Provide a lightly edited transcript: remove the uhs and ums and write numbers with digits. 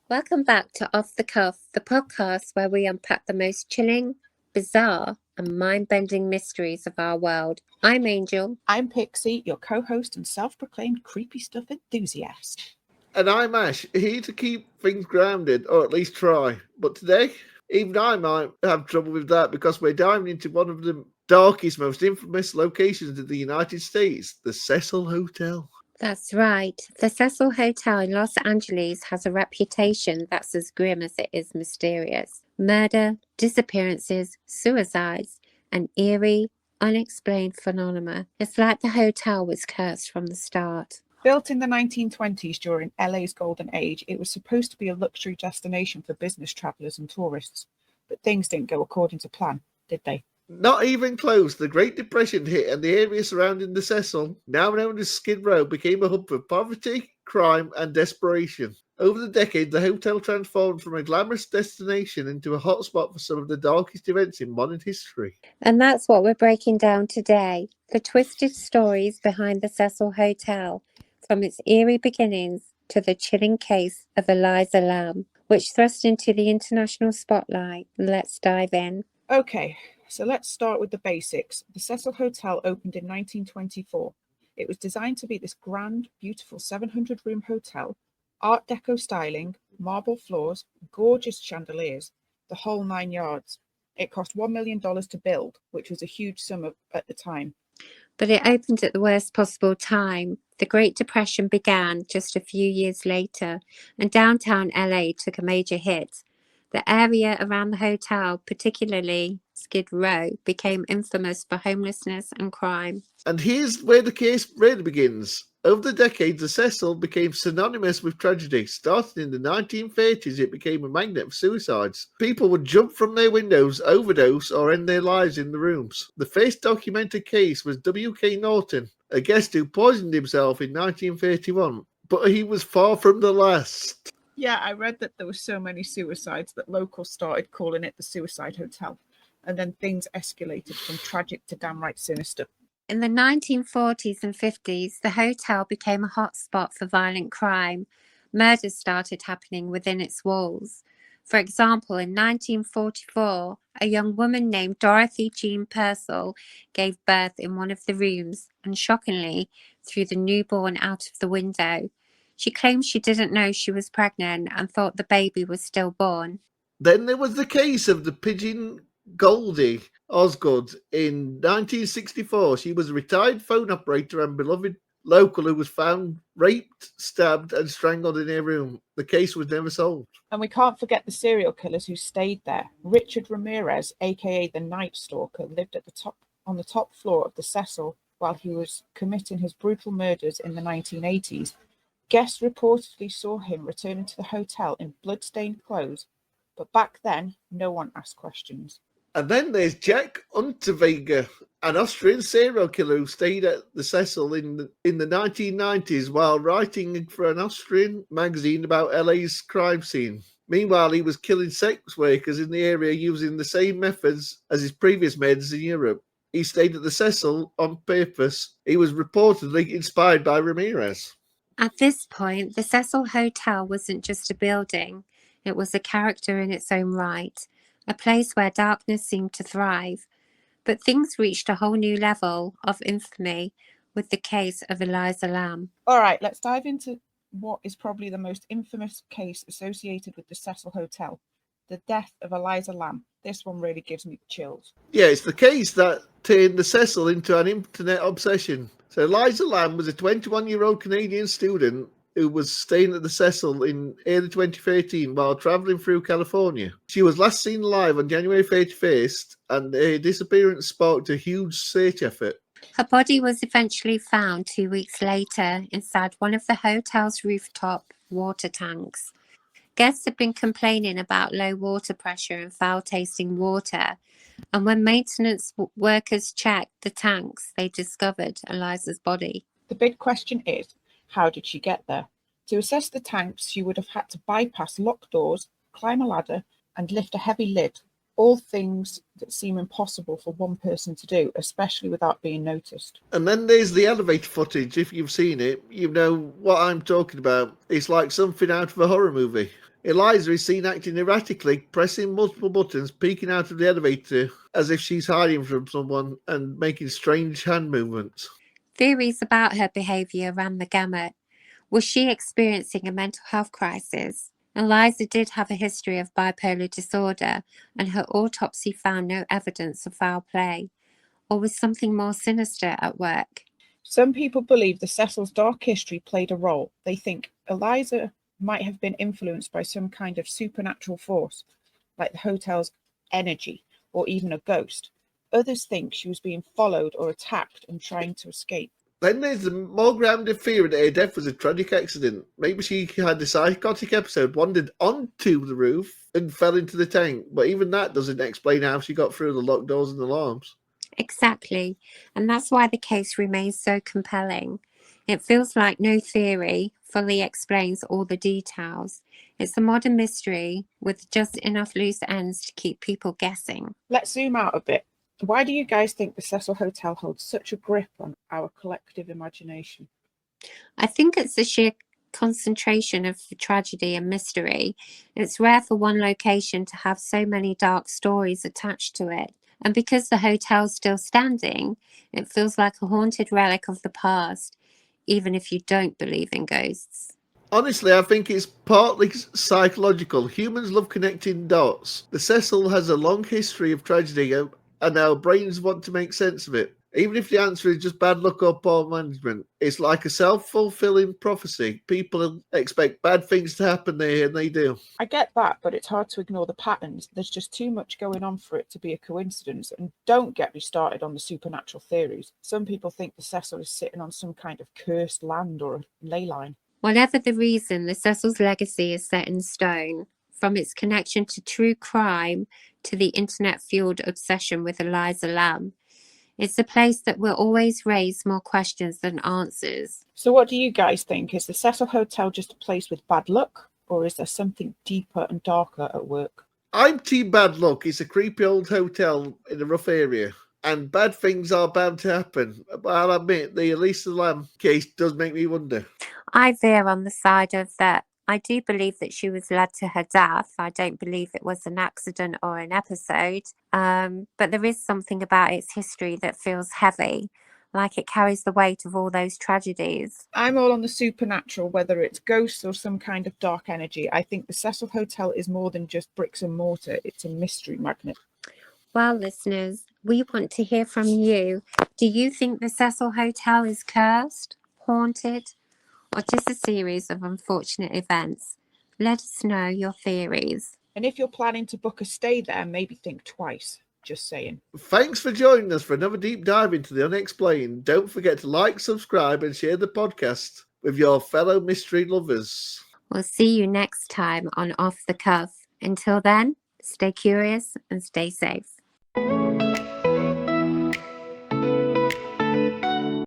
Welcome back to Off the Cuff, the podcast where we unpack the most chilling, bizarre, and mind bending mysteries of our world. I'm Angel. I'm Pixie, your co-host and self-proclaimed creepy stuff enthusiast. And I'm Ash, here to keep things grounded, or at least try. But today, even I might have trouble with that because we're diving into one of the darkest, most infamous locations in the United States, the Cecil Hotel. That's right. The Cecil Hotel in Los Angeles has a reputation that's as grim as it is mysterious. Murder, disappearances, suicides, and eerie, unexplained phenomena. It's like the hotel was cursed from the start. Built in the 1920s during LA's golden age, it was supposed to be a luxury destination for business travellers and tourists. But things didn't go according to plan, did they? Not even close. The Great Depression hit and the area surrounding the Cecil, now known as Skid Row, became a hub for poverty, crime and desperation. Over the decades, the hotel transformed from a glamorous destination into a hotspot for some of the darkest events in modern history. And that's what we're breaking down today. The twisted stories behind the Cecil Hotel, from its eerie beginnings to the chilling case of Eliza Lamb, which thrust into the international spotlight. Let's dive in. Okay, so let's start with the basics. The Cecil Hotel opened in 1924. It was designed to be this grand, beautiful 700-room hotel, Art Deco styling, marble floors, gorgeous chandeliers, the whole 9 yards. It cost $1 million to build, which was a huge sum at the time. But it opened at the worst possible time. The Great Depression began just a few years later, and downtown LA took a major hit. The area around the hotel, particularly Skid Row, became infamous for homelessness and crime. And here's where the case really begins. Over the decades, the Cecil became synonymous with tragedy. Starting in the 1930s, it became a magnet for suicides. People would jump from their windows, overdose, or end their lives in the rooms. The first documented case was W.K. Norton, a guest who poisoned himself in 1931. But he was far from the last. Yeah, I read that there were so many suicides that locals started calling it the Suicide Hotel. And then things escalated from tragic to downright sinister. In the 1940s and 50s, the hotel became a hotspot for violent crime. Murders started happening within its walls. For example, in 1944, a young woman named Dorothy Jean Purcell gave birth in one of the rooms and shockingly threw the newborn out of the window. She claimed she didn't know she was pregnant and thought the baby was stillborn. Then there was the case of the pigeon Goldie Osgood in 1964. She was a retired phone operator and beloved local who was found raped, stabbed and strangled in her room. The case was never solved. And we can't forget the serial killers who stayed there. Richard Ramirez, aka the Night Stalker, lived on the top floor of the Cecil while he was committing his brutal murders in the 1980s. Guests reportedly saw him returning to the hotel in blood-stained clothes, but back then, no one asked questions. And then there's Jack Unterweger, an Austrian serial killer who stayed at the Cecil in the 1990s while writing for an Austrian magazine about LA's crime scene. Meanwhile, he was killing sex workers in the area using the same methods as his previous murders in Europe. He stayed at the Cecil on purpose. He was reportedly inspired by Ramirez. At this point, the Cecil Hotel wasn't just a building, it was a character in its own right, a place where darkness seemed to thrive. But things reached a whole new level of infamy with the case of Eliza Lamb. All right, let's dive into what is probably the most infamous case associated with the Cecil Hotel, the death of Eliza Lamb. This one really gives me chills. Yeah, it's the case that turned the Cecil into an internet obsession. So Eliza Lamb was a 21-year-old Canadian student who was staying at the Cecil in early 2013 while travelling through California. She was last seen alive on January 31st, and her disappearance sparked a huge search effort. Her body was eventually found 2 weeks later inside one of the hotel's rooftop water tanks. Guests had been complaining about low water pressure and foul-tasting water, and when maintenance workers checked the tanks, they discovered Eliza's body. The big question is, how did she get there? To assess the tanks, she would have had to bypass locked doors, climb a ladder, and lift a heavy lid, all things that seem impossible for one person to do, especially without being noticed. And then there's the elevator footage. If you've seen it, you know what I'm talking about. It's like something out of a horror movie. Eliza is seen acting erratically, pressing multiple buttons, peeking out of the elevator as if she's hiding from someone and making strange hand movements. Theories about her behaviour ran the gamut. Was she experiencing a mental health crisis? Eliza did have a history of bipolar disorder, and her autopsy found no evidence of foul play. Or was something more sinister at work? Some people believe the Cecil's dark history played a role. They think Eliza might have been influenced by some kind of supernatural force, like the hotel's energy, or even a ghost. Others think she was being followed or attacked and trying to escape. Then there's the more grounded theory that her death was a tragic accident. Maybe she had a psychotic episode, wandered onto the roof and fell into the tank, but even that doesn't explain how she got through the locked doors and alarms. Exactly, and that's why the case remains so compelling. It feels like no theory fully explains all the details. It's a modern mystery with just enough loose ends to keep people guessing. Let's zoom out a bit. Why do you guys think the Cecil Hotel holds such a grip on our collective imagination? I think it's the sheer concentration of tragedy and mystery. It's rare for one location to have so many dark stories attached to it. And because the hotel's still standing, it feels like a haunted relic of the past, even if you don't believe in ghosts. Honestly, I think it's partly psychological. Humans love connecting dots. The Cecil has a long history of tragedy, and our brains want to make sense of it. Even if the answer is just bad luck or poor management, it's like a self-fulfilling prophecy. People expect bad things to happen there, and they do. I get that, but it's hard to ignore the patterns. There's just too much going on for it to be a coincidence. And don't get me started on the supernatural theories. Some people think the Cecil is sitting on some kind of cursed land or a ley line. Whatever the reason, the Cecil's legacy is set in stone. From its connection to true crime to the internet-fueled obsession with Eliza Lamb, it's a place that will always raise more questions than answers. So what do you guys think? Is the Cecil Hotel just a place with bad luck? Or is there something deeper and darker at work? I'm team bad luck. It's a creepy old hotel in a rough area, and bad things are bound to happen. But I'll admit, the Elisa Lamb case does make me wonder. I veer on the side of that. I do believe that she was led to her death. I don't believe it was an accident or an episode. But there is something about its history that feels heavy, like it carries the weight of all those tragedies. I'm all on the supernatural, whether it's ghosts or some kind of dark energy. I think the Cecil Hotel is more than just bricks and mortar. It's a mystery magnet. Well, listeners, we want to hear from you. Do you think the Cecil Hotel is cursed, haunted, or just a series of unfortunate events? Let us know your theories. And if you're planning to book a stay there, maybe think twice. Just saying. Thanks for joining us for another deep dive into the unexplained. Don't forget to like, subscribe, and share the podcast with your fellow mystery lovers. We'll see you next time on Off the Cuff. Until then, stay curious and stay safe.